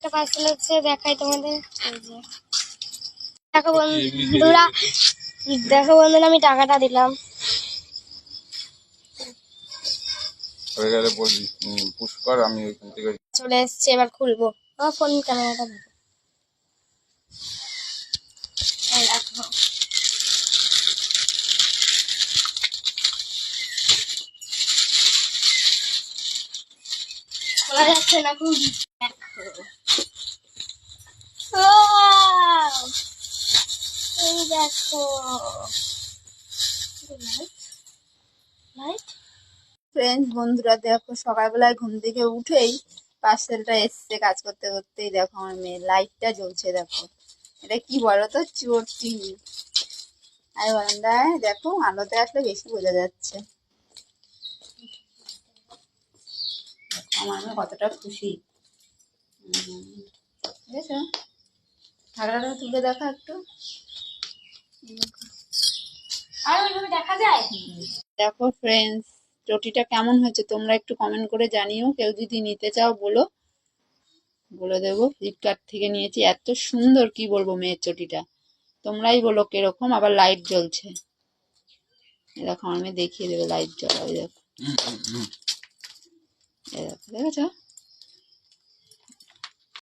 একটা পার্সেল হচ্ছে, দেখাই তোমাদের। দেখো বন্ধুরা, আমি টাকাটা দিলাম। পুষ্কর আমি ওইখান থেকে চলে এসছে, এবার খুলবো। আমার ফোন ক্যামেরাটা দেখো। খোলা যাচ্ছে না খুব। এই দেখো ফ্রেন্ডস, বন্ধুরা দেখো, সকালবেলায় ঘুম থেকে উঠেই পার্সেলটা এসছে। কাজ করতে করতেই দেখো আমার মেয়ে লাইটটা জ্বলছে। দেখো এটা কি বলো তো, চটি। আর বারান্দায় দেখো আলোতে আসলে বেশি বোঝা যাচ্ছে। আমার মেয়ে কতটা খুশি, বুঝেছো? ঢাকনাটা তুলে দেখো একটু। আর ওইভাবে দেখা যায়। দেখো ফ্রেন্ডস, চটিটা কেমন হয়েছে তোমরা একটু কমেন্ট করে জানিও। কেউ যদি নিতে চাও বলো, বলে দেবো। ফ্লিপকার্ট থেকে নিয়েছি, এত সুন্দর, কি বলবো মেয়ের চটিটা। তোমরাই বলো কিরকম। আবার লাইট জ্বলছে, দেখো আমার মেয়ে দেখিয়ে দেবে লাইট জ্বলা। ওই দেখো, দেখেছো?